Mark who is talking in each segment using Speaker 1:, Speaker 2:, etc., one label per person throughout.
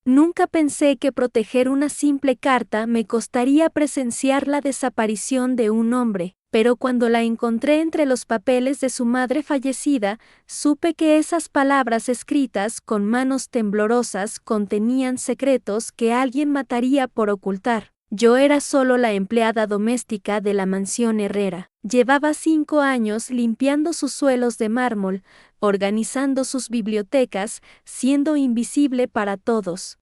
Speaker 1: Nunca pensé que proteger una simple carta me costaría presenciar la desaparición de un hombre, pero cuando la encontré entre los papeles de su madre fallecida, supe que esas palabras escritas con manos temblorosas contenían secretos que alguien mataría por ocultar. Yo era solo la empleada doméstica de la mansión Herrera. Llevaba 5 años limpiando sus suelos de mármol, organizando sus bibliotecas, siendo invisible para todos.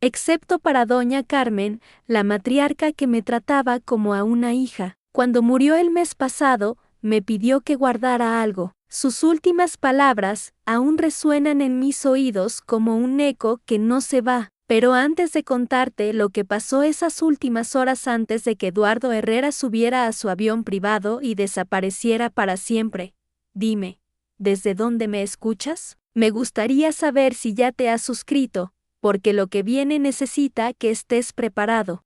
Speaker 1: Excepto para doña Carmen, la matriarca que me trataba como a una hija. Cuando murió el mes pasado, me pidió que guardara algo. Sus últimas palabras aún resuenan en mis oídos como un eco que no se va. Pero antes de contarte lo que pasó esas últimas horas antes de que Eduardo Herrera subiera a su avión privado y desapareciera para siempre, dime, ¿desde dónde me escuchas? Me gustaría saber si ya te has suscrito, porque lo que viene necesita que estés preparado.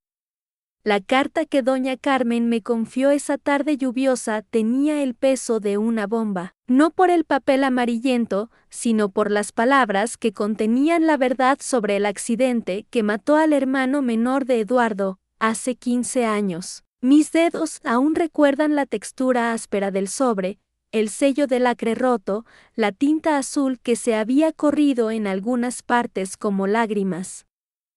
Speaker 1: La carta que doña Carmen me confió esa tarde lluviosa tenía el peso de una bomba, no por el papel amarillento, sino por las palabras que contenían la verdad sobre el accidente que mató al hermano menor de Eduardo, hace 15 años. Mis dedos aún recuerdan la textura áspera del sobre, el sello de lacre roto, la tinta azul que se había corrido en algunas partes como lágrimas.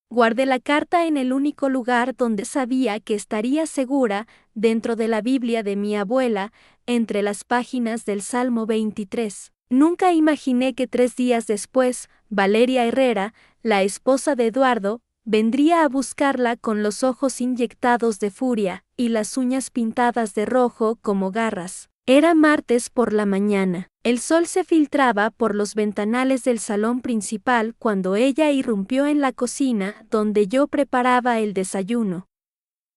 Speaker 1: Guardé la carta en el único lugar donde sabía que estaría segura, dentro de la Biblia de mi abuela, entre las páginas del Salmo 23. Nunca imaginé que 3 días después, Valeria Herrera, la esposa de Eduardo, vendría a buscarla con los ojos inyectados de furia y las uñas pintadas de rojo como garras. Era martes por la mañana. El sol se filtraba por los ventanales del salón principal cuando ella irrumpió en la cocina donde yo preparaba el desayuno.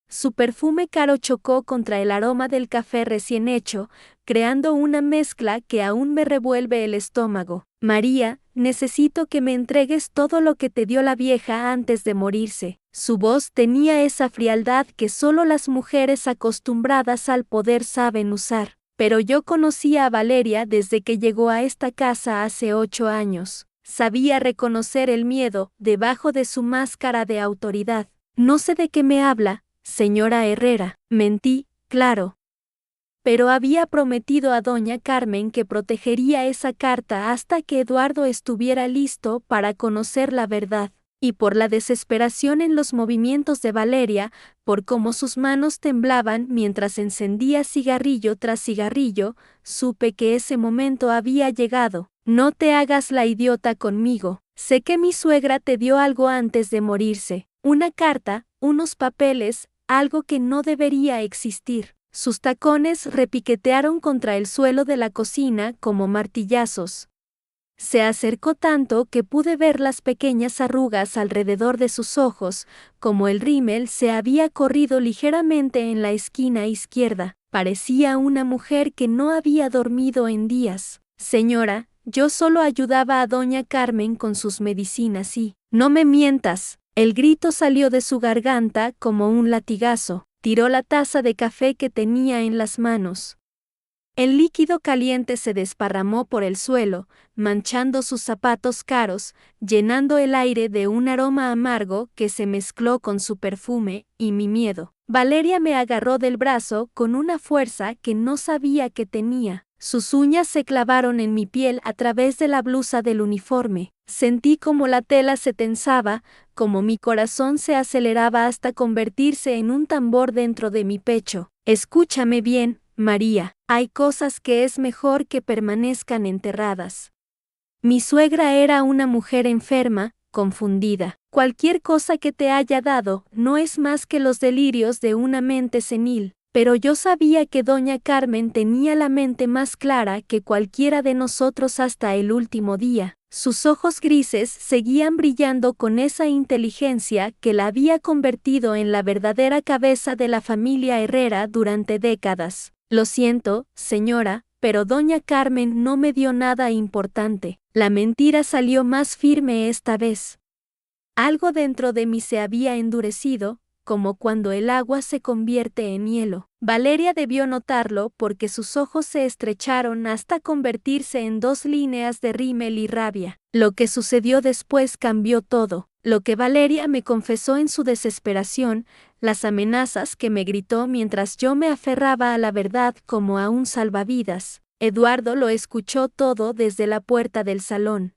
Speaker 1: Su perfume caro chocó contra el aroma del café recién hecho, creando una mezcla que aún me revuelve el estómago. María, necesito que me entregues todo lo que te dio la vieja antes de morirse. Su voz tenía esa frialdad que solo las mujeres acostumbradas al poder saben usar. Pero yo conocía a Valeria desde que llegó a esta casa hace 8 años. Sabía reconocer el miedo debajo de su máscara de autoridad. No sé de qué me habla, señora Herrera. Mentí, claro. Pero había prometido a doña Carmen que protegería esa carta hasta que Eduardo estuviera listo para conocer la verdad. Y por la desesperación en los movimientos de Valeria, por cómo sus manos temblaban mientras encendía cigarrillo tras cigarrillo, supe que ese momento había llegado. No te hagas la idiota conmigo. Sé que mi suegra te dio algo antes de morirse. Una carta, unos papeles, algo que no debería existir. Sus tacones repiquetearon contra el suelo de la cocina como martillazos. Se acercó tanto que pude ver las pequeñas arrugas alrededor de sus ojos, como el rímel se había corrido ligeramente en la esquina izquierda. Parecía una mujer que no había dormido en días. Señora, yo solo ayudaba a doña Carmen con sus medicinas y... ¡No me mientas! El grito salió de su garganta como un latigazo. Tiró la taza de café que tenía en las manos. El líquido caliente se desparramó por el suelo, manchando sus zapatos caros, llenando el aire de un aroma amargo que se mezcló con su perfume y mi miedo. Valeria me agarró del brazo con una fuerza que no sabía que tenía. Sus uñas se clavaron en mi piel a través de la blusa del uniforme. Sentí como la tela se tensaba, como mi corazón se aceleraba hasta convertirse en un tambor dentro de mi pecho. Escúchame bien, María, hay cosas que es mejor que permanezcan enterradas. Mi suegra era una mujer enferma, confundida. Cualquier cosa que te haya dado no es más que los delirios de una mente senil. Pero yo sabía que doña Carmen tenía la mente más clara que cualquiera de nosotros hasta el último día. Sus ojos grises seguían brillando con esa inteligencia que la había convertido en la verdadera cabeza de la familia Herrera durante décadas. Lo siento, señora, pero doña Carmen no me dio nada importante. La mentira salió más firme esta vez. Algo dentro de mí se había endurecido, como cuando el agua se convierte en hielo. Valeria debió notarlo porque sus ojos se estrecharon hasta convertirse en 2 líneas de rímel y rabia. Lo que sucedió después cambió todo. Lo que Valeria me confesó en su desesperación, las amenazas que me gritó mientras yo me aferraba a la verdad como a un salvavidas. Eduardo lo escuchó todo desde la puerta del salón.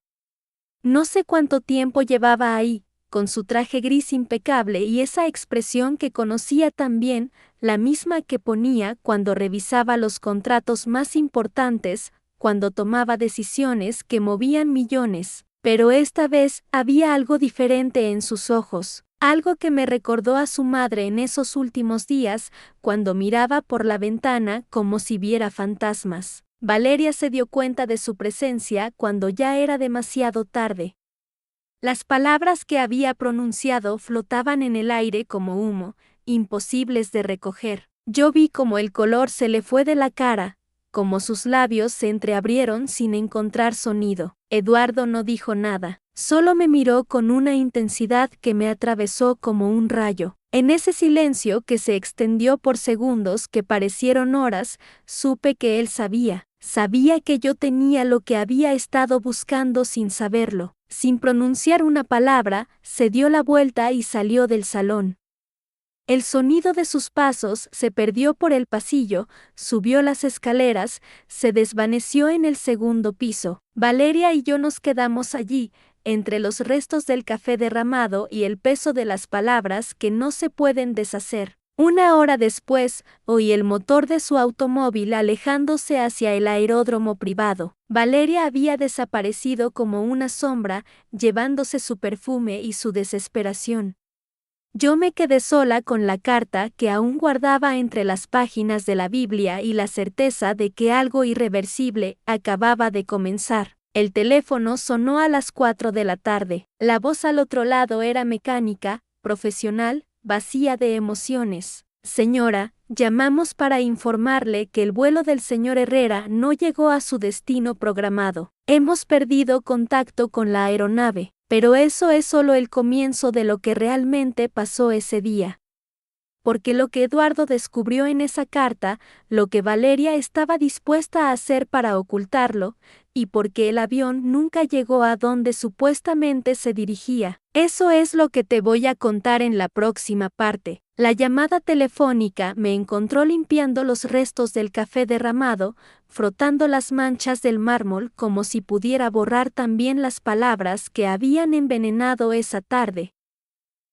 Speaker 1: No sé cuánto tiempo llevaba ahí, con su traje gris impecable y esa expresión que conocía tan bien, la misma que ponía cuando revisaba los contratos más importantes, cuando tomaba decisiones que movían millones. Pero esta vez había algo diferente en sus ojos, algo que me recordó a su madre en esos últimos días, cuando miraba por la ventana como si viera fantasmas. Valeria se dio cuenta de su presencia cuando ya era demasiado tarde. Las palabras que había pronunciado flotaban en el aire como humo, imposibles de recoger. Yo vi cómo el color se le fue de la cara, como sus labios se entreabrieron sin encontrar sonido. Eduardo no dijo nada, solo me miró con una intensidad que me atravesó como un rayo. En ese silencio que se extendió por segundos que parecieron horas, supe que él sabía que yo tenía lo que había estado buscando sin saberlo. Sin pronunciar una palabra, se dio la vuelta y salió del salón. El sonido de sus pasos se perdió por el pasillo, subió las escaleras, se desvaneció en el segundo piso. Valeria y yo nos quedamos allí, entre los restos del café derramado y el peso de las palabras que no se pueden deshacer. 1 hora después, oí el motor de su automóvil alejándose hacia el aeródromo privado. Valeria había desaparecido como una sombra, llevándose su perfume y su desesperación. Yo me quedé sola con la carta que aún guardaba entre las páginas de la Biblia y la certeza de que algo irreversible acababa de comenzar. El teléfono sonó a las 4 de la tarde. La voz al otro lado era mecánica, profesional, vacía de emociones. Señora, llamamos para informarle que el vuelo del señor Herrera no llegó a su destino programado. Hemos perdido contacto con la aeronave, pero eso es solo el comienzo de lo que realmente pasó ese día. Porque lo que Eduardo descubrió en esa carta, lo que Valeria estaba dispuesta a hacer para ocultarlo, y porque el avión nunca llegó a donde supuestamente se dirigía. Eso es lo que te voy a contar en la próxima parte. La llamada telefónica me encontró limpiando los restos del café derramado, frotando las manchas del mármol como si pudiera borrar también las palabras que habían envenenado esa tarde.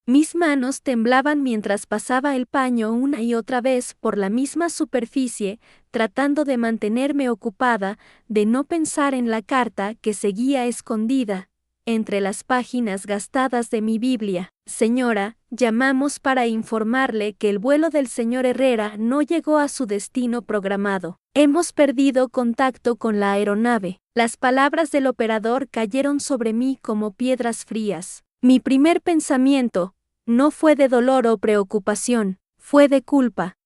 Speaker 1: Mis manos temblaban mientras pasaba el paño una y otra vez por la misma superficie, tratando de mantenerme ocupada, de no pensar en la carta que seguía escondida entre las páginas gastadas de mi Biblia. Señora, llamamos para informarle que el vuelo del señor Herrera no llegó a su destino programado. Hemos perdido contacto con la aeronave. Las palabras del operador cayeron sobre mí como piedras frías. Mi primer pensamiento no fue de dolor o preocupación, fue de culpa.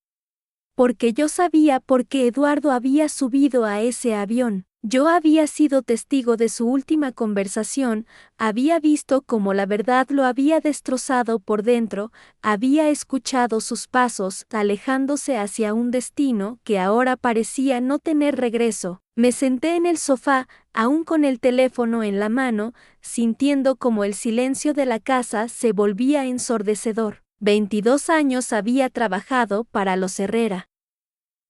Speaker 1: Porque yo sabía por qué Eduardo había subido a ese avión. Yo había sido testigo de su última conversación, había visto cómo la verdad lo había destrozado por dentro, había escuchado sus pasos alejándose hacia un destino que ahora parecía no tener regreso. Me senté en el sofá, aún con el teléfono en la mano, sintiendo como el silencio de la casa se volvía ensordecedor. 22 años había trabajado para los Herrera.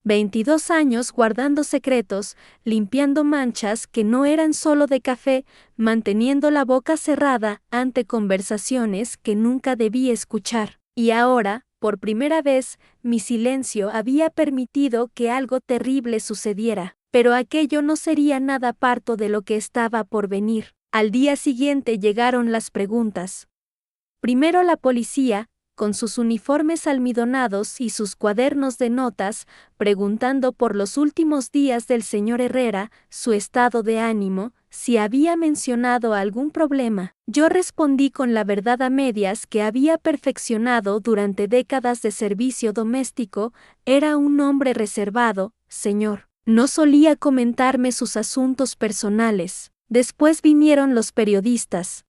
Speaker 1: 22 años guardando secretos, limpiando manchas que no eran solo de café, manteniendo la boca cerrada ante conversaciones que nunca debí escuchar. Y ahora, por primera vez, mi silencio había permitido que algo terrible sucediera. Pero aquello no sería nada parto de lo que estaba por venir. Al día siguiente llegaron las preguntas. Primero la policía, con sus uniformes almidonados y sus cuadernos de notas, preguntando por los últimos días del señor Herrera, su estado de ánimo, si había mencionado algún problema. Yo respondí con la verdad a medias que había perfeccionado durante décadas de servicio doméstico, era un hombre reservado, señor. No solía comentarme sus asuntos personales. Después vinieron los periodistas.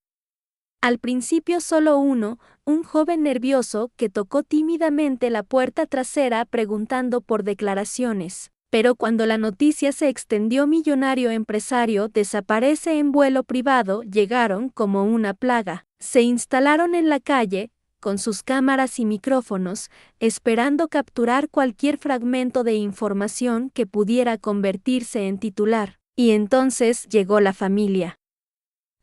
Speaker 1: Al principio solo uno, un joven nervioso que tocó tímidamente la puerta trasera preguntando por declaraciones. Pero cuando la noticia se extendió, millonario empresario desaparece en vuelo privado, llegaron como una plaga. Se instalaron en la calle, con sus cámaras y micrófonos, esperando capturar cualquier fragmento de información que pudiera convertirse en titular. Y entonces llegó la familia.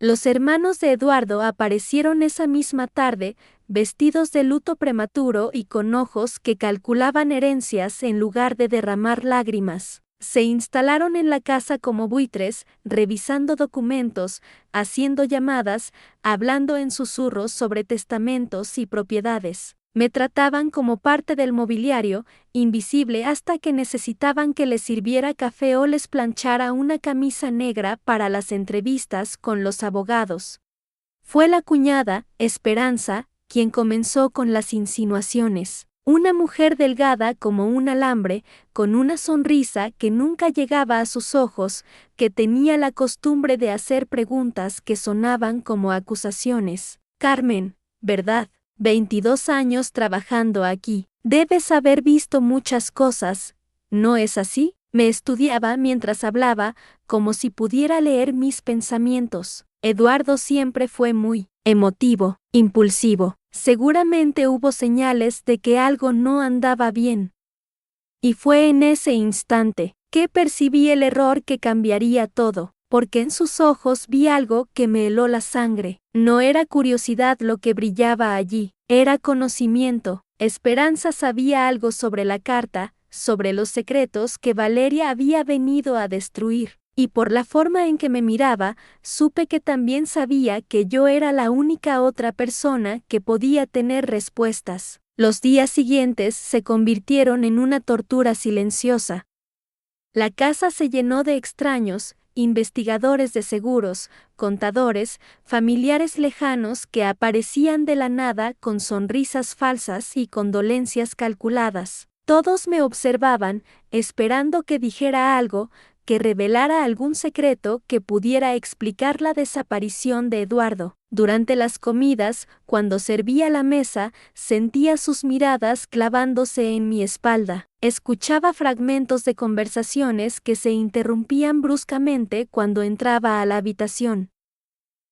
Speaker 1: Los hermanos de Eduardo aparecieron esa misma tarde, vestidos de luto prematuro y con ojos que calculaban herencias en lugar de derramar lágrimas. Se instalaron en la casa como buitres, revisando documentos, haciendo llamadas, hablando en susurros sobre testamentos y propiedades. Me trataban como parte del mobiliario, invisible hasta que necesitaban que les sirviera café o les planchara una camisa negra para las entrevistas con los abogados. Fue la cuñada, Esperanza, quien comenzó con las insinuaciones. Una mujer delgada como un alambre, con una sonrisa que nunca llegaba a sus ojos, que tenía la costumbre de hacer preguntas que sonaban como acusaciones. Carmen, ¿verdad? 22 años trabajando aquí. Debes haber visto muchas cosas, ¿no es así? Me estudiaba mientras hablaba, como si pudiera leer mis pensamientos. Eduardo siempre fue muy emotivo, impulsivo. Seguramente hubo señales de que algo no andaba bien. Y fue en ese instante que percibí el error que cambiaría todo, porque en sus ojos vi algo que me heló la sangre. No era curiosidad lo que brillaba allí, era conocimiento. Esperanza sabía algo sobre la carta, sobre los secretos que Valeria había venido a destruir. Y por la forma en que me miraba, supe que también sabía que yo era la única otra persona que podía tener respuestas. Los días siguientes se convirtieron en una tortura silenciosa. La casa se llenó de extraños, investigadores de seguros, contadores, familiares lejanos que aparecían de la nada con sonrisas falsas y condolencias calculadas. Todos me observaban, esperando que dijera algo, que revelara algún secreto que pudiera explicar la desaparición de Eduardo. Durante las comidas, cuando servía la mesa, sentía sus miradas clavándose en mi espalda. Escuchaba fragmentos de conversaciones que se interrumpían bruscamente cuando entraba a la habitación.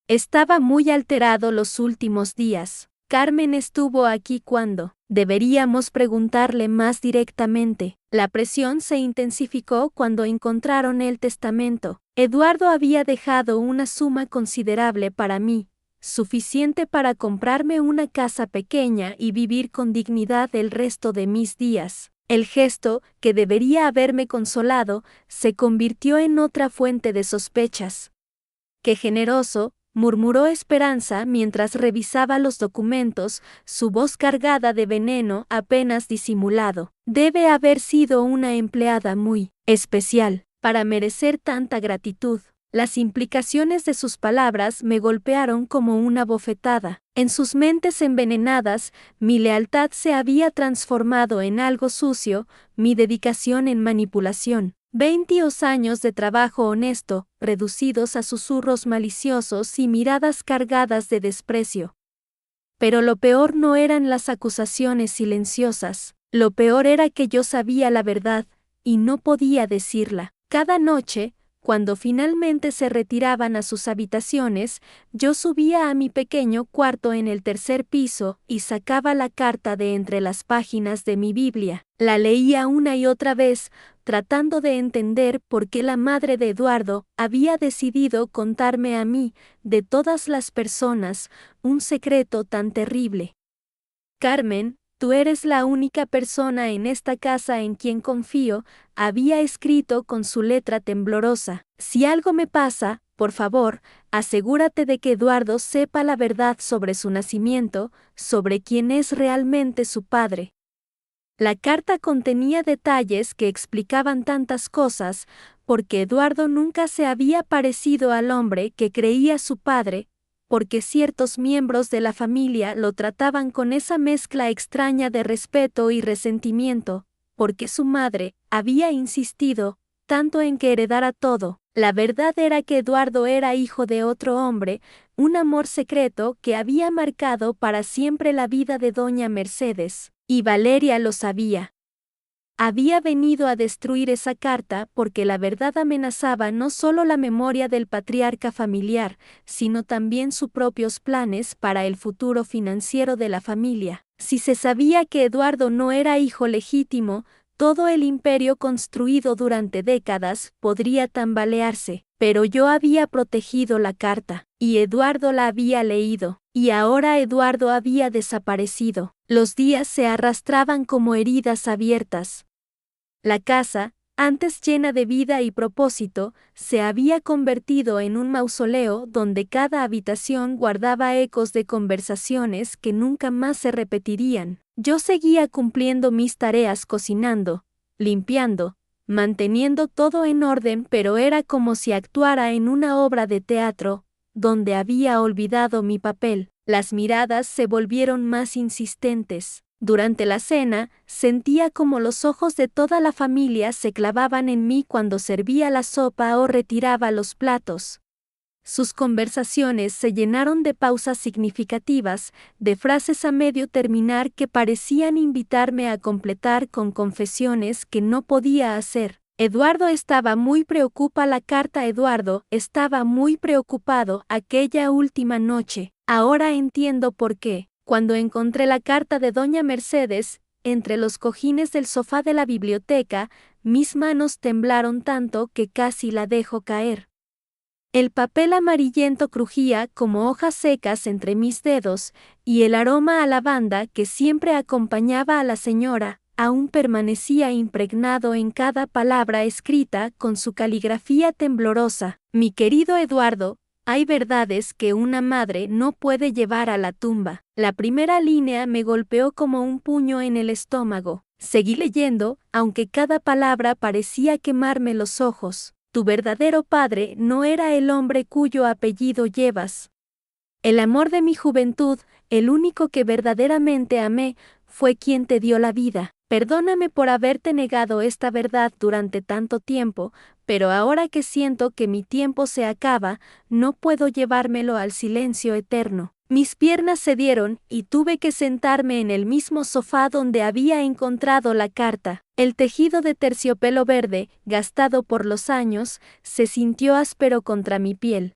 Speaker 1: Estaba muy alterado los últimos días. Carmen estuvo aquí cuando. Deberíamos preguntarle más directamente. La presión se intensificó cuando encontraron el testamento. Eduardo había dejado una suma considerable para mí, suficiente para comprarme una casa pequeña y vivir con dignidad el resto de mis días. El gesto, que debería haberme consolado, se convirtió en otra fuente de sospechas. ¡Qué generoso!, murmuró Esperanza mientras revisaba los documentos, su voz cargada de veneno apenas disimulado. Debe haber sido una empleada muy especial para merecer tanta gratitud. Las implicaciones de sus palabras me golpearon como una bofetada. En sus mentes envenenadas, mi lealtad se había transformado en algo sucio, mi dedicación en manipulación. 22 años de trabajo honesto, reducidos a susurros maliciosos y miradas cargadas de desprecio. Pero lo peor no eran las acusaciones silenciosas, lo peor era que yo sabía la verdad, y no podía decirla. Cada noche, cuando finalmente se retiraban a sus habitaciones, yo subía a mi pequeño cuarto en el tercer piso y sacaba la carta de entre las páginas de mi Biblia. La leía una y otra vez, tratando de entender por qué la madre de Eduardo había decidido contarme a mí, de todas las personas, un secreto tan terrible. Carmen, tú eres la única persona en esta casa en quien confío, había escrito con su letra temblorosa. Si algo me pasa, por favor, asegúrate de que Eduardo sepa la verdad sobre su nacimiento, sobre quién es realmente su padre. La carta contenía detalles que explicaban tantas cosas, porque Eduardo nunca se había parecido al hombre que creía su padre, porque ciertos miembros de la familia lo trataban con esa mezcla extraña de respeto y resentimiento, porque su madre había insistido tanto en que heredara todo. La verdad era que Eduardo era hijo de otro hombre, un amor secreto que había marcado para siempre la vida de doña Mercedes, y Valeria lo sabía. Había venido a destruir esa carta porque la verdad amenazaba no solo la memoria del patriarca familiar, sino también sus propios planes para el futuro financiero de la familia. Si se sabía que Eduardo no era hijo legítimo, todo el imperio construido durante décadas podría tambalearse, pero yo había protegido la carta, y Eduardo la había leído, y ahora Eduardo había desaparecido. Los días se arrastraban como heridas abiertas. La casa, antes llena de vida y propósito, se había convertido en un mausoleo donde cada habitación guardaba ecos de conversaciones que nunca más se repetirían. Yo seguía cumpliendo mis tareas cocinando, limpiando, manteniendo todo en orden, pero era como si actuara en una obra de teatro, donde había olvidado mi papel. Las miradas se volvieron más insistentes. Durante la cena, sentía como los ojos de toda la familia se clavaban en mí cuando servía la sopa o retiraba los platos. Sus conversaciones se llenaron de pausas significativas, de frases a medio terminar que parecían invitarme a completar con confesiones que no podía hacer. Eduardo estaba muy preocupado. La carta Eduardo estaba muy preocupado aquella última noche. Ahora entiendo por qué. Cuando encontré la carta de doña Mercedes, entre los cojines del sofá de la biblioteca, mis manos temblaron tanto que casi la dejo caer. El papel amarillento crujía como hojas secas entre mis dedos, y el aroma a lavanda que siempre acompañaba a la señora, aún permanecía impregnado en cada palabra escrita con su caligrafía temblorosa. Mi querido Eduardo, hay verdades que una madre no puede llevar a la tumba. La primera línea me golpeó como un puño en el estómago. Seguí leyendo, aunque cada palabra parecía quemarme los ojos. Tu verdadero padre no era el hombre cuyo apellido llevas. El amor de mi juventud, el único que verdaderamente amé, fue quien te dio la vida. Perdóname por haberte negado esta verdad durante tanto tiempo, pero ahora que siento que mi tiempo se acaba, no puedo llevármelo al silencio eterno. Mis piernas cedieron y tuve que sentarme en el mismo sofá donde había encontrado la carta. El tejido de terciopelo verde, gastado por los años, se sintió áspero contra mi piel.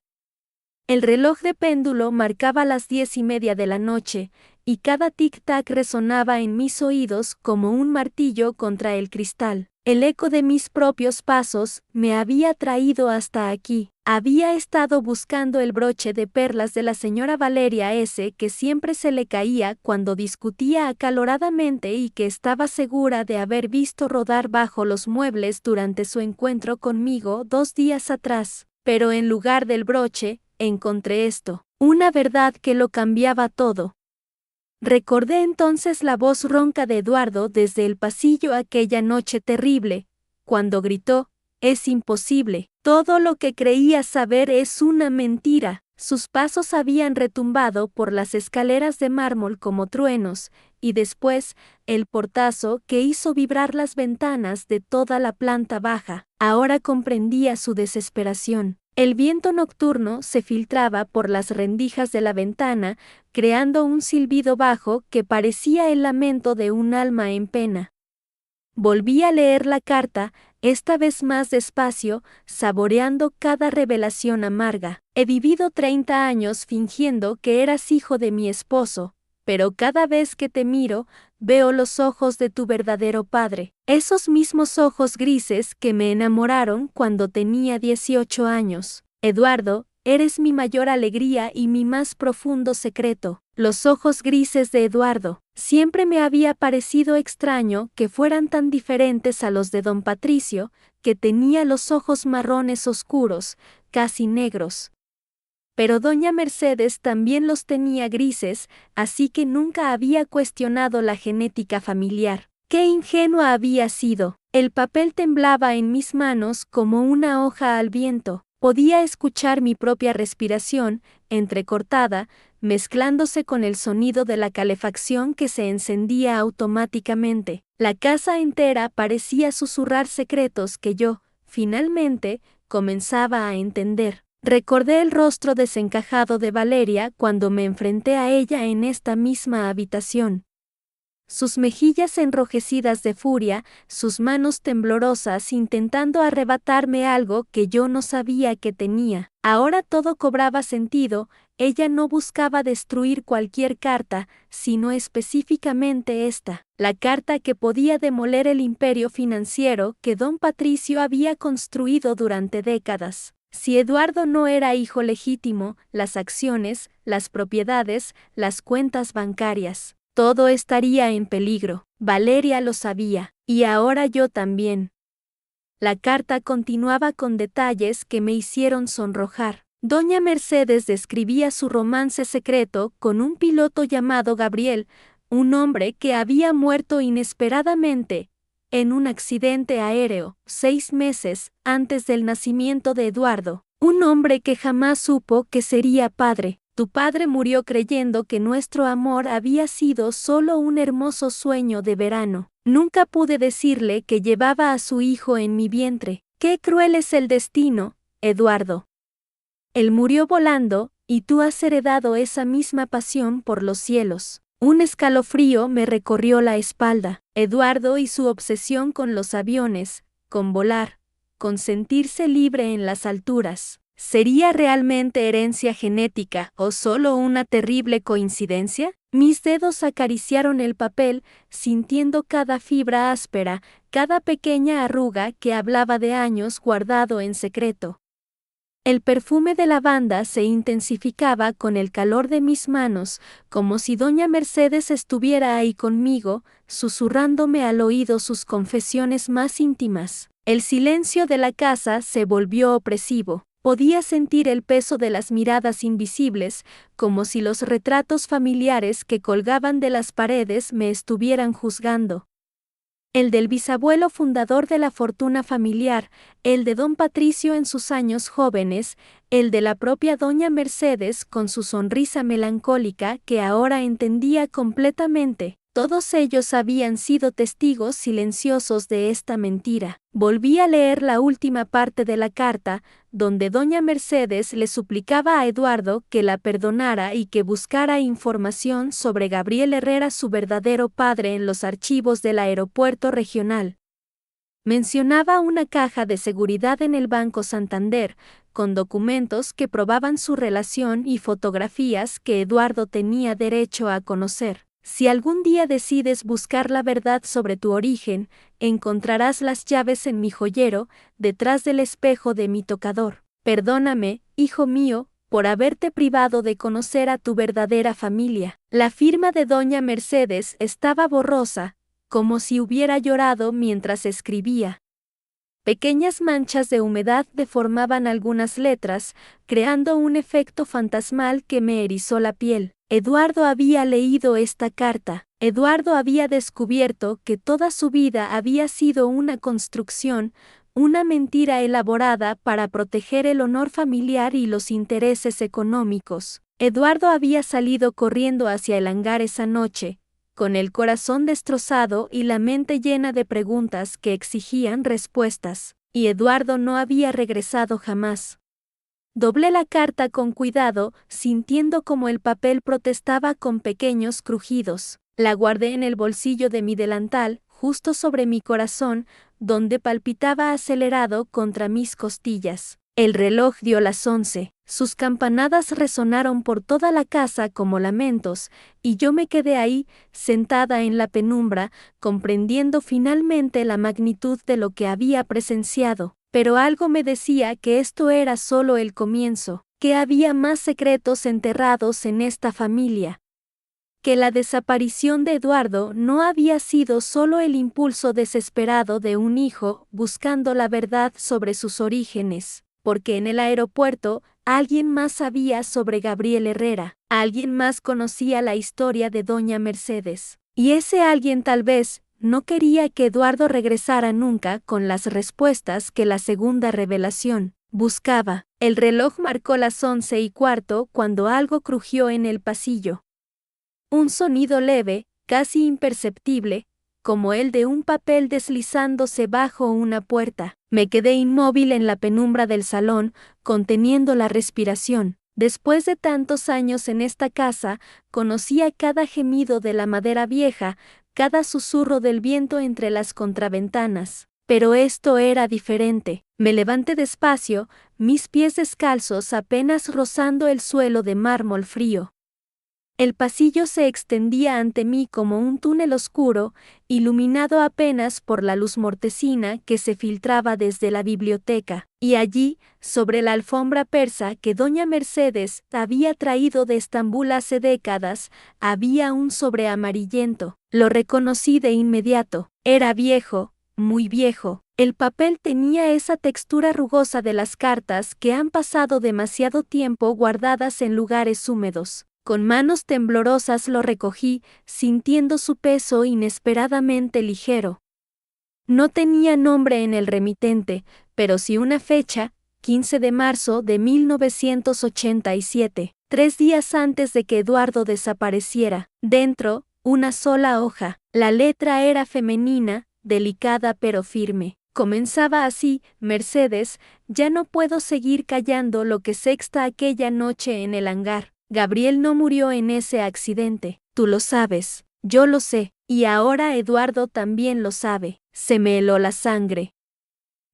Speaker 1: El reloj de péndulo marcaba las 10:30 de la noche, y cada tic-tac resonaba en mis oídos como un martillo contra el cristal. El eco de mis propios pasos me había traído hasta aquí. Había estado buscando el broche de perlas de la señora Valeria S. que siempre se le caía cuando discutía acaloradamente y que estaba segura de haber visto rodar bajo los muebles durante su encuentro conmigo 2 días atrás. Pero en lugar del broche, encontré esto, una verdad que lo cambiaba todo. Recordé entonces la voz ronca de Eduardo desde el pasillo aquella noche terrible, cuando gritó: «Es imposible, todo lo que creía saber es una mentira». Sus pasos habían retumbado por las escaleras de mármol como truenos, y después el portazo que hizo vibrar las ventanas de toda la planta baja. Ahora comprendía su desesperación. El viento nocturno se filtraba por las rendijas de la ventana, creando un silbido bajo que parecía el lamento de un alma en pena. Volví a leer la carta, esta vez más despacio, saboreando cada revelación amarga. He vivido 30 años fingiendo que eras hijo de mi esposo, pero cada vez que te miro, veo los ojos de tu verdadero padre. Esos mismos ojos grises que me enamoraron cuando tenía 18 años. Eduardo, eres mi mayor alegría y mi más profundo secreto. Los ojos grises de Eduardo. Siempre me había parecido extraño que fueran tan diferentes a los de don Patricio, que tenía los ojos marrones oscuros, casi negros. Pero doña Mercedes también los tenía grises, así que nunca había cuestionado la genética familiar. ¡Qué ingenua había sido! El papel temblaba en mis manos como una hoja al viento. Podía escuchar mi propia respiración, entrecortada, mezclándose con el sonido de la calefacción que se encendía automáticamente. La casa entera parecía susurrar secretos que yo, finalmente, comenzaba a entender. Recordé el rostro desencajado de Valeria cuando me enfrenté a ella en esta misma habitación. Sus mejillas enrojecidas de furia, sus manos temblorosas intentando arrebatarme algo que yo no sabía que tenía. Ahora todo cobraba sentido, ella no buscaba destruir cualquier carta, sino específicamente esta, la carta que podía demoler el imperio financiero que don Patricio había construido durante décadas. Si Eduardo no era hijo legítimo, las acciones, las propiedades, las cuentas bancarias, todo estaría en peligro. Valeria lo sabía, y ahora yo también. La carta continuaba con detalles que me hicieron sonrojar. Doña Mercedes describía su romance secreto con un piloto llamado Gabriel, un hombre que había muerto inesperadamente en un accidente aéreo, 6 meses antes del nacimiento de Eduardo. Un hombre que jamás supo que sería padre. Tu padre murió creyendo que nuestro amor había sido solo un hermoso sueño de verano. Nunca pude decirle que llevaba a su hijo en mi vientre. ¡Qué cruel es el destino, Eduardo! Él murió volando, y tú has heredado esa misma pasión por los cielos. Un escalofrío me recorrió la espalda. Eduardo y su obsesión con los aviones, con volar, con sentirse libre en las alturas. ¿Sería realmente herencia genética o solo una terrible coincidencia? Mis dedos acariciaron el papel, sintiendo cada fibra áspera, cada pequeña arruga que hablaba de años guardado en secreto. El perfume de lavanda se intensificaba con el calor de mis manos, como si doña Mercedes estuviera ahí conmigo, susurrándome al oído sus confesiones más íntimas. El silencio de la casa se volvió opresivo. Podía sentir el peso de las miradas invisibles, como si los retratos familiares que colgaban de las paredes me estuvieran juzgando. El del bisabuelo fundador de la fortuna familiar, el de don Patricio en sus años jóvenes, el de la propia doña Mercedes con su sonrisa melancólica que ahora entendía completamente. Todos ellos habían sido testigos silenciosos de esta mentira. Volví a leer la última parte de la carta, donde doña Mercedes le suplicaba a Eduardo que la perdonara y que buscara información sobre Gabriel Herrera, su verdadero padre, en los archivos del aeropuerto regional. Mencionaba una caja de seguridad en el Banco Santander, con documentos que probaban su relación y fotografías que Eduardo tenía derecho a conocer. Si algún día decides buscar la verdad sobre tu origen, encontrarás las llaves en mi joyero, detrás del espejo de mi tocador. Perdóname, hijo mío, por haberte privado de conocer a tu verdadera familia. La firma de doña Mercedes estaba borrosa, como si hubiera llorado mientras escribía. Pequeñas manchas de humedad deformaban algunas letras, creando un efecto fantasmal que me erizó la piel. Eduardo había leído esta carta. Eduardo había descubierto que toda su vida había sido una construcción, una mentira elaborada para proteger el honor familiar y los intereses económicos. Eduardo había salido corriendo hacia el hangar esa noche, con el corazón destrozado y la mente llena de preguntas que exigían respuestas, y Eduardo no había regresado jamás. Doblé la carta con cuidado, sintiendo como el papel protestaba con pequeños crujidos. La guardé en el bolsillo de mi delantal, justo sobre mi corazón, donde palpitaba acelerado contra mis costillas. El reloj dio las 11. Sus campanadas resonaron por toda la casa como lamentos, y yo me quedé ahí, sentada en la penumbra, comprendiendo finalmente la magnitud de lo que había presenciado. Pero algo me decía que esto era solo el comienzo, que había más secretos enterrados en esta familia. Que la desaparición de Eduardo no había sido solo el impulso desesperado de un hijo buscando la verdad sobre sus orígenes, porque en el aeropuerto alguien más sabía sobre Gabriel Herrera, alguien más conocía la historia de doña Mercedes, y ese alguien tal vez no quería que Eduardo regresara nunca con las respuestas que la segunda revelación buscaba. El reloj marcó las 11:15 cuando algo crujió en el pasillo. Un sonido leve, casi imperceptible, como el de un papel deslizándose bajo una puerta. Me quedé inmóvil en la penumbra del salón, conteniendo la respiración. Después de tantos años en esta casa, conocía cada gemido de la madera vieja, cada susurro del viento entre las contraventanas. Pero esto era diferente. Me levanté despacio, mis pies descalzos apenas rozando el suelo de mármol frío. El pasillo se extendía ante mí como un túnel oscuro, iluminado apenas por la luz mortecina que se filtraba desde la biblioteca, y allí, sobre la alfombra persa que doña Mercedes había traído de Estambul hace décadas, había un sobre amarillento. Lo reconocí de inmediato. Era viejo, muy viejo. El papel tenía esa textura rugosa de las cartas que han pasado demasiado tiempo guardadas en lugares húmedos. Con manos temblorosas lo recogí, sintiendo su peso inesperadamente ligero. No tenía nombre en el remitente, pero sí una fecha, 15 de marzo de 1987, 3 días antes de que Eduardo desapareciera. Dentro, una sola hoja. La letra era femenina, delicada pero firme. Comenzaba así: Mercedes, ya no puedo seguir callando lo que sexta aquella noche en el hangar. Gabriel no murió en ese accidente. Tú lo sabes, yo lo sé, y ahora Eduardo también lo sabe. Se me heló la sangre.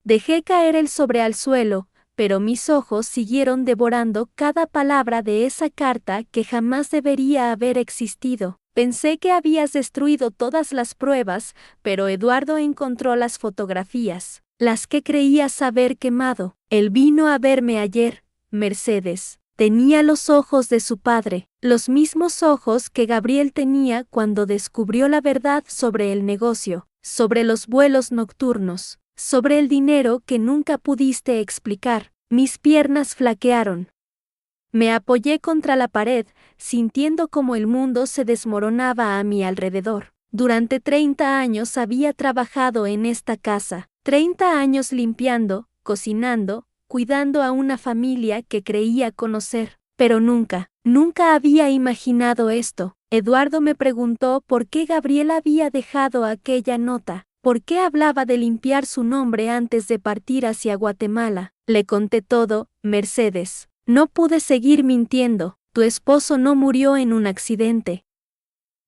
Speaker 1: Dejé caer el sobre al suelo, pero mis ojos siguieron devorando cada palabra de esa carta que jamás debería haber existido. Pensé que habías destruido todas las pruebas, pero Eduardo encontró las fotografías, las que creías haber quemado. Él vino a verme ayer, Mercedes. Tenía los ojos de su padre, los mismos ojos que Gabriel tenía cuando descubrió la verdad sobre el negocio, sobre los vuelos nocturnos, sobre el dinero que nunca pudiste explicar. Mis piernas flaquearon. Me apoyé contra la pared, sintiendo como el mundo se desmoronaba a mi alrededor. Durante 30 años había trabajado en esta casa, 30 años limpiando, cocinando, cuidando a una familia que creía conocer, pero nunca había imaginado esto. Eduardo me preguntó por qué Gabriel había dejado aquella nota, por qué hablaba de limpiar su nombre antes de partir hacia Guatemala. Le conté todo, Mercedes. No pude seguir mintiendo. Tu esposo no murió en un accidente.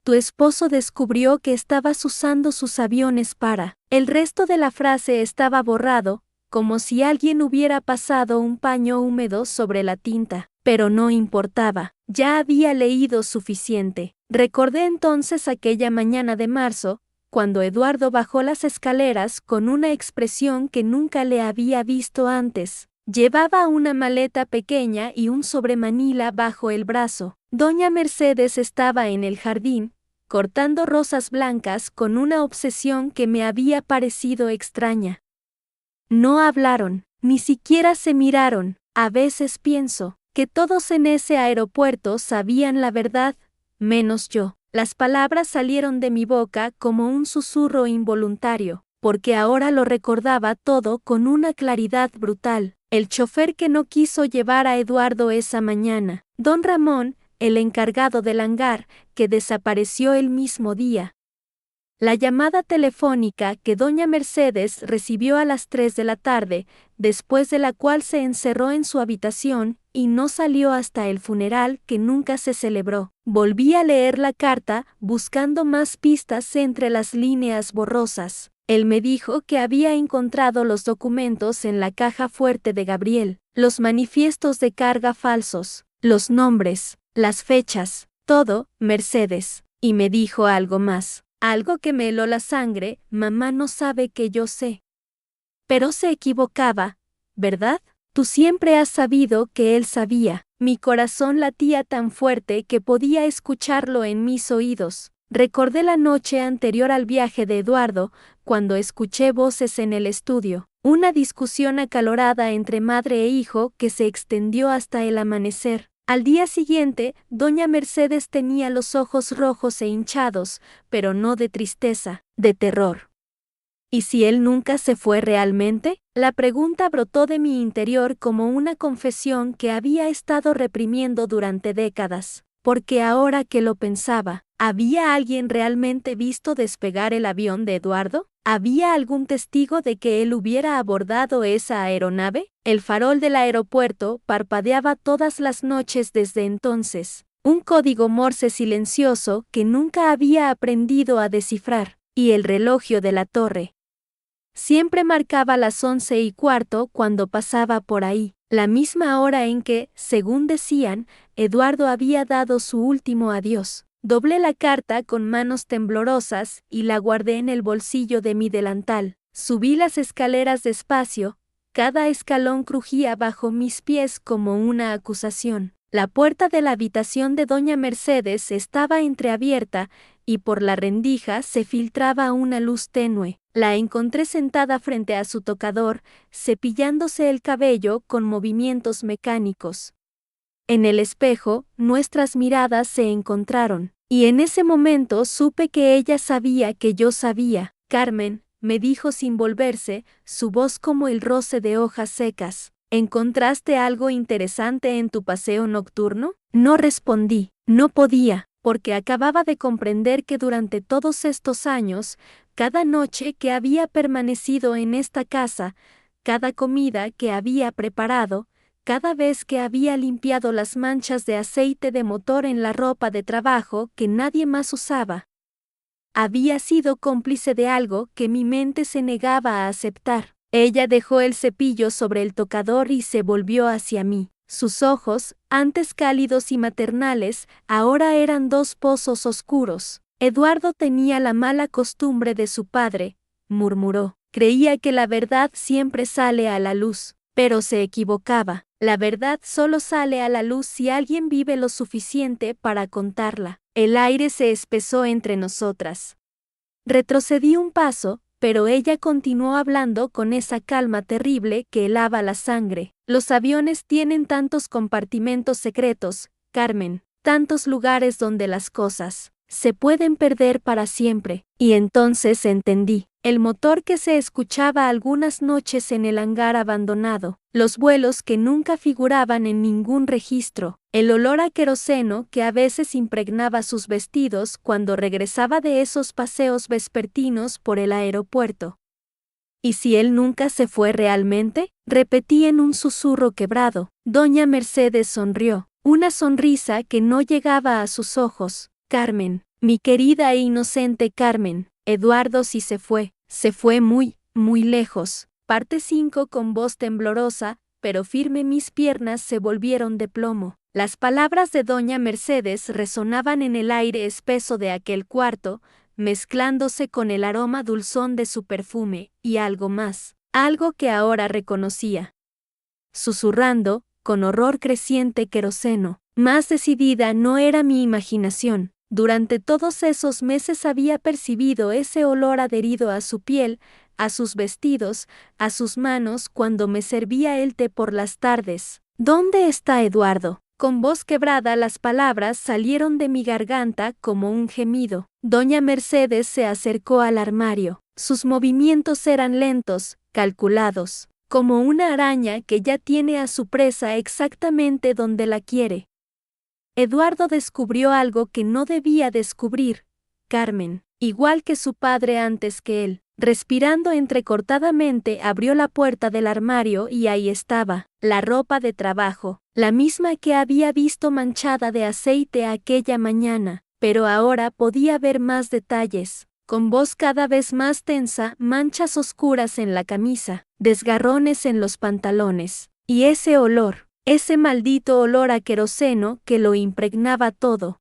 Speaker 1: Tu esposo descubrió que estabas usando sus aviones para... El resto de la frase estaba borrado, como si alguien hubiera pasado un paño húmedo sobre la tinta, pero no importaba, ya había leído suficiente. Recordé entonces aquella mañana de marzo, cuando Eduardo bajó las escaleras con una expresión que nunca le había visto antes. Llevaba una maleta pequeña y un sobremanila bajo el brazo. Doña Mercedes estaba en el jardín, cortando rosas blancas con una obsesión que me había parecido extraña. No hablaron, ni siquiera se miraron. A veces pienso que todos en ese aeropuerto sabían la verdad, menos yo. Las palabras salieron de mi boca como un susurro involuntario, porque ahora lo recordaba todo con una claridad brutal. El chofer que no quiso llevar a Eduardo esa mañana, don Ramón, el encargado del hangar, que desapareció el mismo día. La llamada telefónica que doña Mercedes recibió a las 3 de la tarde, después de la cual se encerró en su habitación y no salió hasta el funeral que nunca se celebró. Volví a leer la carta, buscando más pistas entre las líneas borrosas. Él me dijo que había encontrado los documentos en la caja fuerte de Gabriel, los manifiestos de carga falsos, los nombres, las fechas, todo, Mercedes. Y me dijo algo más. Algo que me heló la sangre: mamá no sabe que yo sé. Pero se equivocaba, ¿verdad? Tú siempre has sabido que él sabía. Mi corazón latía tan fuerte que podía escucharlo en mis oídos. Recordé la noche anterior al viaje de Eduardo, cuando escuché voces en el estudio. Una discusión acalorada entre madre e hijo que se extendió hasta el amanecer. Al día siguiente, doña Mercedes tenía los ojos rojos e hinchados, pero no de tristeza, de terror. ¿Y si él nunca se fue realmente? La pregunta brotó de mi interior como una confesión que había estado reprimiendo durante décadas, porque ahora que lo pensaba, ¿Había alguien realmente visto despegar el avión de Eduardo? ¿Había algún testigo de que él hubiera abordado esa aeronave? El farol del aeropuerto parpadeaba todas las noches desde entonces, un código Morse silencioso que nunca había aprendido a descifrar, y el reloj de la torre siempre marcaba las 11:15 cuando pasaba por ahí, la misma hora en que, según decían, Eduardo había dado su último adiós. Doblé la carta con manos temblorosas y la guardé en el bolsillo de mi delantal. Subí las escaleras despacio, cada escalón crujía bajo mis pies como una acusación. La puerta de la habitación de doña Mercedes estaba entreabierta y por la rendija se filtraba una luz tenue. La encontré sentada frente a su tocador, cepillándose el cabello con movimientos mecánicos. En el espejo, nuestras miradas se encontraron, y en ese momento supe que ella sabía que yo sabía. Carmen, me dijo sin volverse, su voz como el roce de hojas secas. ¿Encontraste algo interesante en tu paseo nocturno? No respondí. No podía, porque acababa de comprender que durante todos estos años, cada noche que había permanecido en esta casa, cada comida que había preparado, cada vez que había limpiado las manchas de aceite de motor en la ropa de trabajo que nadie más usaba, había sido cómplice de algo que mi mente se negaba a aceptar. Ella dejó el cepillo sobre el tocador y se volvió hacia mí. Sus ojos, antes cálidos y maternales, ahora eran dos pozos oscuros. Eduardo tenía la mala costumbre de su padre, murmuró. Creía que la verdad siempre sale a la luz, pero se equivocaba. La verdad solo sale a la luz si alguien vive lo suficiente para contarla. El aire se espesó entre nosotras. Retrocedí un paso, pero ella continuó hablando con esa calma terrible que helaba la sangre. Los aviones tienen tantos compartimentos secretos, Carmen, tantos lugares donde las cosas se pueden perder para siempre. Y entonces entendí. El motor que se escuchaba algunas noches en el hangar abandonado, los vuelos que nunca figuraban en ningún registro, el olor a queroseno que a veces impregnaba sus vestidos cuando regresaba de esos paseos vespertinos por el aeropuerto. ¿Y si él nunca se fue realmente? Repetí en un susurro quebrado. Doña Mercedes sonrió, una sonrisa que no llegaba a sus ojos. Carmen, mi querida e inocente Carmen, Eduardo sí se fue muy, muy lejos. Parte 5 con voz temblorosa, pero firme mis piernas se volvieron de plomo. Las palabras de doña Mercedes resonaban en el aire espeso de aquel cuarto, mezclándose con el aroma dulzón de su perfume, y algo más, algo que ahora reconocía. Susurrando, con horror creciente queroseno, más decidida no era mi imaginación. Durante todos esos meses había percibido ese olor adherido a su piel, a sus vestidos, a sus manos cuando me servía el té por las tardes. ¿Dónde está Eduardo? Con voz quebrada las palabras salieron de mi garganta como un gemido. Doña Mercedes se acercó al armario. Sus movimientos eran lentos, calculados, como una araña que ya tiene a su presa exactamente donde la quiere. Eduardo descubrió algo que no debía descubrir, Carmen, igual que su padre antes que él. Respirando entrecortadamente abrió la puerta del armario y ahí estaba, la ropa de trabajo, la misma que había visto manchada de aceite aquella mañana, pero ahora podía ver más detalles. Con voz cada vez más tensa, manchas oscuras en la camisa, desgarrones en los pantalones, y ese olor. Ese maldito olor a queroseno que lo impregnaba todo.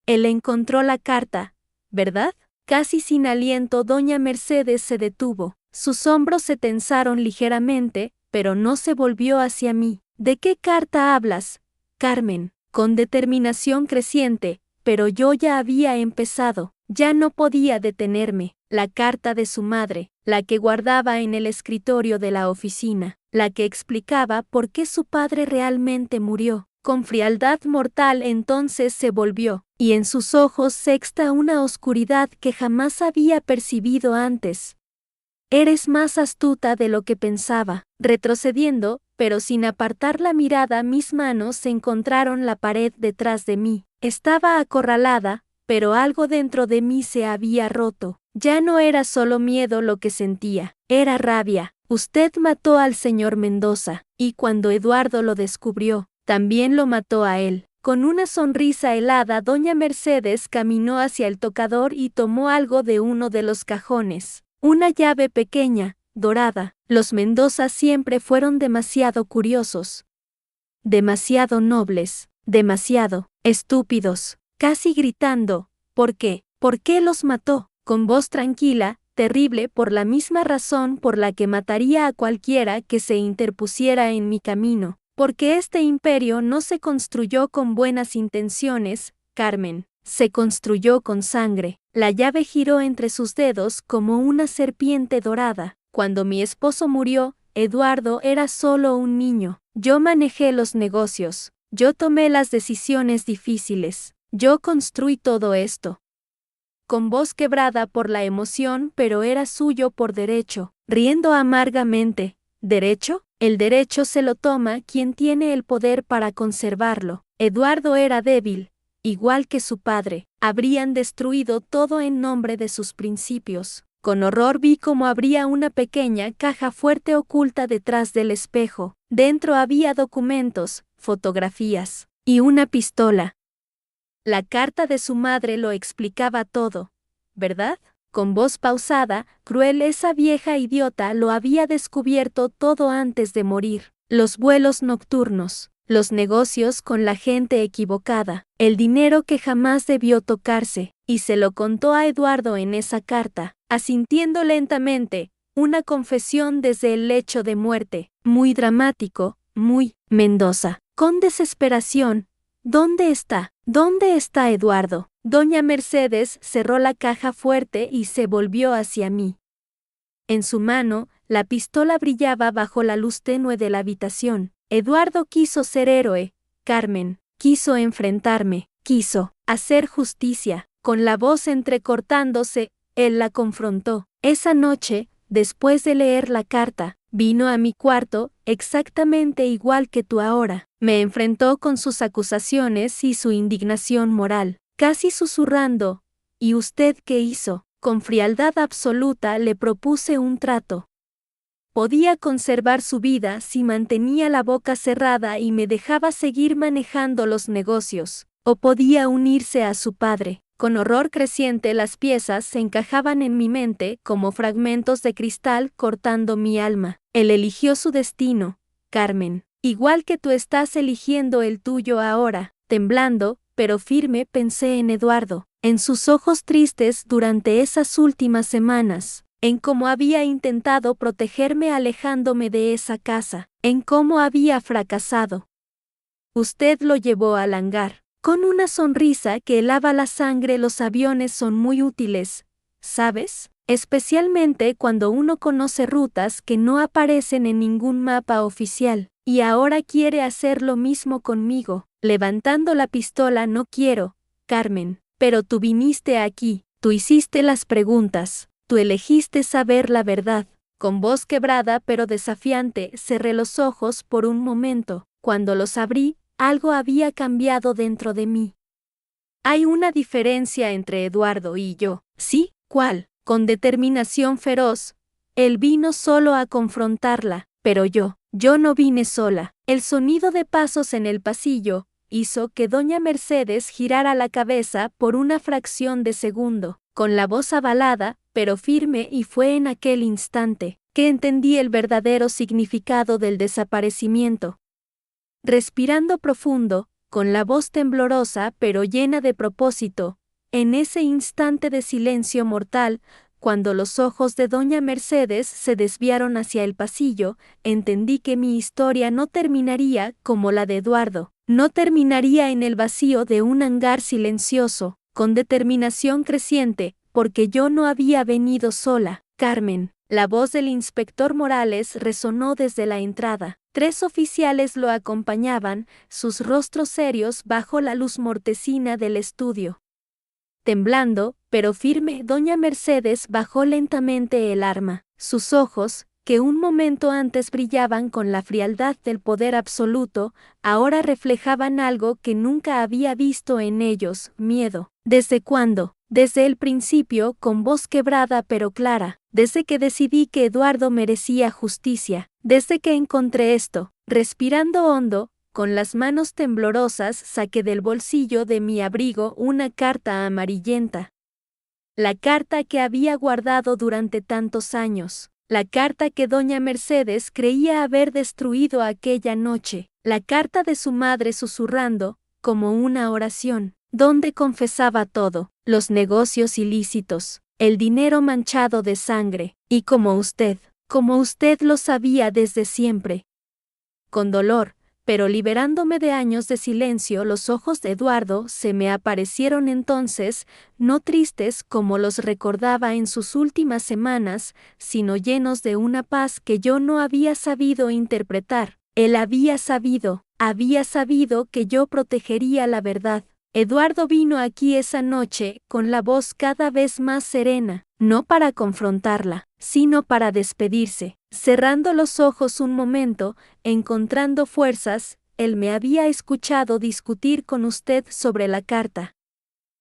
Speaker 1: Él encontró la carta, ¿verdad? Casi sin aliento, doña Mercedes se detuvo. Sus hombros se tensaron ligeramente, pero no se volvió hacia mí. ¿De qué carta hablas, Carmen? Con determinación creciente, pero yo ya había empezado. Ya no podía detenerme. La carta de su madre, la que guardaba en el escritorio de la oficina, la que explicaba por qué su padre realmente murió. Con frialdad mortal entonces se volvió, y en sus ojos sexta una oscuridad que jamás había percibido antes. Eres más astuta de lo que pensaba. Retrocediendo, pero sin apartar la mirada, mis manos se encontraron la pared detrás de mí. Estaba acorralada, pero algo dentro de mí se había roto. Ya no era solo miedo lo que sentía, era rabia. Usted mató al señor Mendoza, y cuando Eduardo lo descubrió, también lo mató a él. Con una sonrisa helada, doña Mercedes caminó hacia el tocador y tomó algo de uno de los cajones. Una llave pequeña, dorada. Los Mendoza siempre fueron demasiado curiosos. Demasiado nobles, demasiado estúpidos, casi gritando, ¿por qué? ¿Por qué los mató? Con voz tranquila, terrible por la misma razón por la que mataría a cualquiera que se interpusiera en mi camino. Porque este imperio no se construyó con buenas intenciones, Carmen, se construyó con sangre. La llave giró entre sus dedos como una serpiente dorada. Cuando mi esposo murió, Eduardo era solo un niño. Yo manejé los negocios, yo tomé las decisiones difíciles, yo construí todo esto. Con voz quebrada por la emoción, pero era suyo por derecho, riendo amargamente. ¿Derecho? El derecho se lo toma quien tiene el poder para conservarlo. Eduardo era débil, igual que su padre. Habrían destruido todo en nombre de sus principios. Con horror vi cómo abría una pequeña caja fuerte oculta detrás del espejo. Dentro había documentos, fotografías y una pistola. La carta de su madre lo explicaba todo, ¿verdad? Con voz pausada, cruel, esa vieja idiota lo había descubierto todo antes de morir. Los vuelos nocturnos, los negocios con la gente equivocada, el dinero que jamás debió tocarse, y se lo contó a Eduardo en esa carta, asintiendo lentamente, una confesión desde el lecho de muerte, muy dramático, muy Mendoza. Con desesperación, ¿dónde está? ¿Dónde está Eduardo? Doña Mercedes cerró la caja fuerte y se volvió hacia mí. En su mano, la pistola brillaba bajo la luz tenue de la habitación. Eduardo quiso ser héroe, Carmen, quiso enfrentarme, quiso hacer justicia. Con la voz entrecortándose, él la confrontó. Esa noche, después de leer la carta, vino a mi cuarto, exactamente igual que tú ahora. Me enfrentó con sus acusaciones y su indignación moral, casi susurrando. ¿Y usted qué hizo? Con frialdad absoluta le propuse un trato. Podía conservar su vida si mantenía la boca cerrada y me dejaba seguir manejando los negocios, o podía unirse a su padre. Con horror creciente las piezas se encajaban en mi mente como fragmentos de cristal cortando mi alma. Él eligió su destino, Carmen, igual que tú estás eligiendo el tuyo ahora. Temblando, pero firme, pensé en Eduardo, en sus ojos tristes durante esas últimas semanas, en cómo había intentado protegerme alejándome de esa casa, en cómo había fracasado. Usted lo llevó al hangar. Con una sonrisa que helaba la sangre, los aviones son muy útiles, ¿sabes? Especialmente cuando uno conoce rutas que no aparecen en ningún mapa oficial. Y ahora quiere hacer lo mismo conmigo. Levantando la pistola, no quiero, Carmen, pero tú viniste aquí, tú hiciste las preguntas, tú elegiste saber la verdad. Con voz quebrada pero desafiante, cerré los ojos por un momento. Cuando los abrí, algo había cambiado dentro de mí. Hay una diferencia entre Eduardo y yo. ¿Sí? ¿Cuál? Con determinación feroz. Él vino solo a confrontarla, pero yo no vine sola. El sonido de pasos en el pasillo hizo que doña Mercedes girara la cabeza por una fracción de segundo, con la voz abalada, pero firme, y fue en aquel instante que entendí el verdadero significado del desaparecimiento. Respirando profundo, con la voz temblorosa pero llena de propósito, en ese instante de silencio mortal, cuando los ojos de doña Mercedes se desviaron hacia el pasillo, entendí que mi historia no terminaría como la de Eduardo, no terminaría en el vacío de un hangar silencioso, con determinación creciente, porque yo no había venido sola. Carmen, la voz del inspector Morales resonó desde la entrada. 3 oficiales lo acompañaban, sus rostros serios bajo la luz mortecina del estudio. Temblando, pero firme, doña Mercedes bajó lentamente el arma. Sus ojos, que un momento antes brillaban con la frialdad del poder absoluto, ahora reflejaban algo que nunca había visto en ellos: miedo. ¿Desde cuándo? Desde el principio, con voz quebrada pero clara, desde que decidí que Eduardo merecía justicia, desde que encontré esto. Respirando hondo, con las manos temblorosas saqué del bolsillo de mi abrigo una carta amarillenta. La carta que había guardado durante tantos años. La carta que doña Mercedes creía haber destruido aquella noche. La carta de su madre susurrando, como una oración, donde confesaba todo: los negocios ilícitos, el dinero manchado de sangre, y como usted lo sabía desde siempre. Con dolor, pero liberándome de años de silencio, los ojos de Eduardo se me aparecieron entonces, no tristes como los recordaba en sus últimas semanas, sino llenos de una paz que yo no había sabido interpretar. Él había sabido que yo protegería la verdad. Eduardo vino aquí esa noche, con la voz cada vez más serena, no para confrontarla, sino para despedirse. Cerrando los ojos un momento, encontrando fuerzas, él me había escuchado discutir con usted sobre la carta.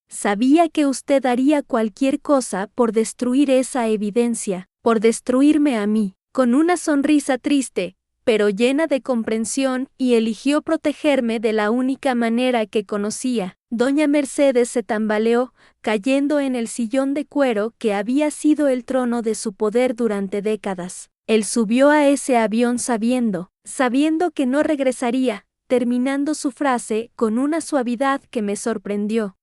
Speaker 1: Sabía que usted haría cualquier cosa por destruir esa evidencia, por destruirme a mí. Con una sonrisa triste, pero llena de comprensión, y eligió protegerme de la única manera que conocía. Doña Mercedes se tambaleó, cayendo en el sillón de cuero que había sido el trono de su poder durante décadas. Él subió a ese avión sabiendo que no regresaría, terminando su frase con una suavidad que me sorprendió.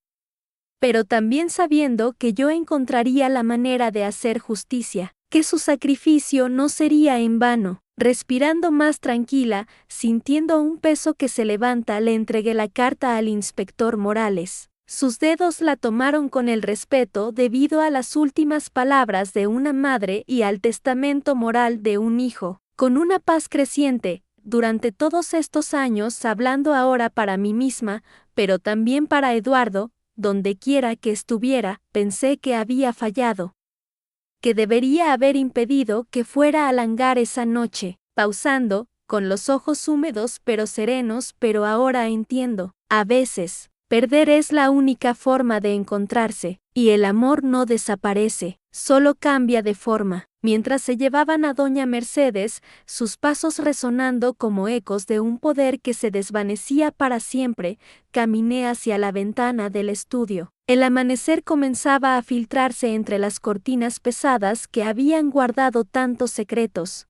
Speaker 1: Pero también sabiendo que yo encontraría la manera de hacer justicia, que su sacrificio no sería en vano. Respirando más tranquila, sintiendo un peso que se levanta, le entregué la carta al inspector Morales. Sus dedos la tomaron con el respeto debido a las últimas palabras de una madre y al testamento moral de un hijo. Con una paz creciente, durante todos estos años, hablando ahora para mí misma, pero también para Eduardo, donde quiera que estuviera, pensé que había fallado, que debería haber impedido que fuera al hangar esa noche. Pausando, con los ojos húmedos pero serenos, pero ahora entiendo. A veces, perder es la única forma de encontrarse, y el amor no desaparece, solo cambia de forma. Mientras se llevaban a doña Mercedes, sus pasos resonando como ecos de un poder que se desvanecía para siempre, caminé hacia la ventana del estudio. El amanecer comenzaba a filtrarse entre las cortinas pesadas que habían guardado tantos secretos.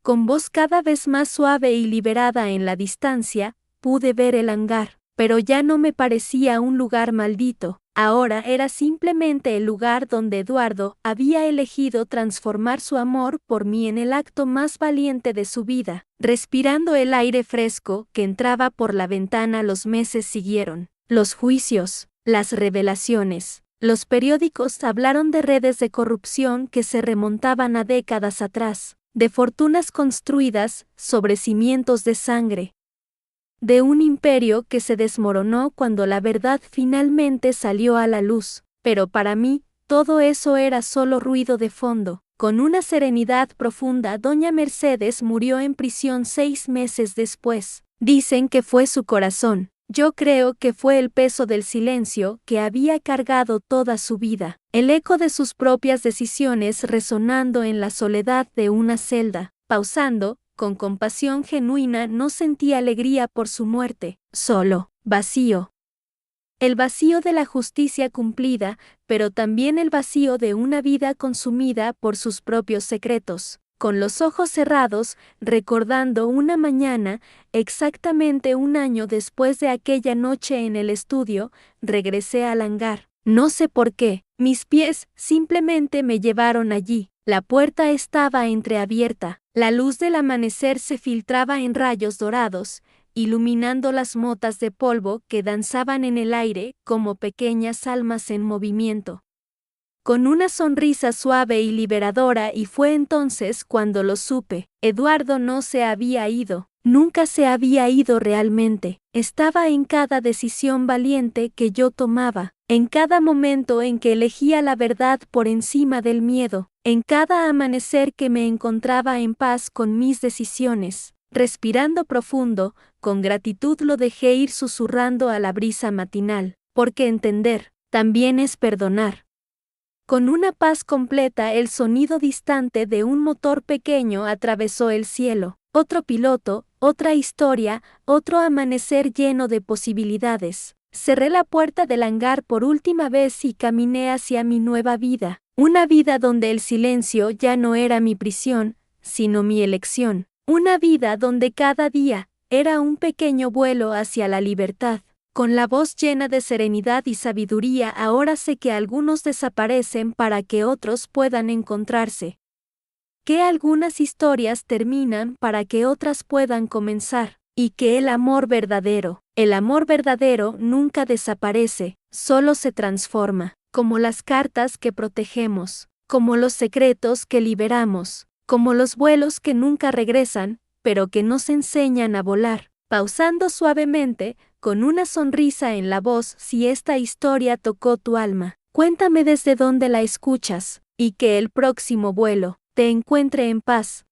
Speaker 1: Con voz cada vez más suave y liberada en la distancia, pude ver el hangar, pero ya no me parecía un lugar maldito. Ahora era simplemente el lugar donde Eduardo había elegido transformar su amor por mí en el acto más valiente de su vida. Respirando el aire fresco que entraba por la ventana, los meses siguieron. Los juicios, las revelaciones. Los periódicos hablaron de redes de corrupción que se remontaban a décadas atrás, de fortunas construidas sobre cimientos de sangre, de un imperio que se desmoronó cuando la verdad finalmente salió a la luz. Pero para mí, todo eso era solo ruido de fondo. Con una serenidad profunda, doña Mercedes murió en prisión 6 meses después. Dicen que fue su corazón. Yo creo que fue el peso del silencio que había cargado toda su vida, el eco de sus propias decisiones resonando en la soledad de una celda. Pausando, con compasión genuina, no sentí alegría por su muerte, solo vacío. El vacío de la justicia cumplida, pero también el vacío de una vida consumida por sus propios secretos. Con los ojos cerrados, recordando una mañana, exactamente un año después de aquella noche en el estudio, regresé al hangar. No sé por qué, mis pies simplemente me llevaron allí. La puerta estaba entreabierta. La luz del amanecer se filtraba en rayos dorados, iluminando las motas de polvo que danzaban en el aire como pequeñas almas en movimiento. Con una sonrisa suave y liberadora, y fue entonces cuando lo supe. Eduardo no se había ido. Nunca se había ido realmente. Estaba en cada decisión valiente que yo tomaba, en cada momento en que elegía la verdad por encima del miedo, en cada amanecer que me encontraba en paz con mis decisiones. Respirando profundo, con gratitud lo dejé ir susurrando a la brisa matinal, porque entender también es perdonar. Con una paz completa, el sonido distante de un motor pequeño atravesó el cielo. Otro piloto, otra historia, otro amanecer lleno de posibilidades. Cerré la puerta del hangar por última vez y caminé hacia mi nueva vida. Una vida donde el silencio ya no era mi prisión, sino mi elección. Una vida donde cada día era un pequeño vuelo hacia la libertad. Con la voz llena de serenidad y sabiduría, ahora sé que algunos desaparecen para que otros puedan encontrarse. Que algunas historias terminan para que otras puedan comenzar. Y que el amor verdadero nunca desaparece, solo se transforma. Como las cartas que protegemos, como los secretos que liberamos, como los vuelos que nunca regresan, pero que nos enseñan a volar. Pausando suavemente, con una sonrisa en la voz, si esta historia tocó tu alma, cuéntame desde dónde la escuchas, y que el próximo vuelo te encuentre en paz,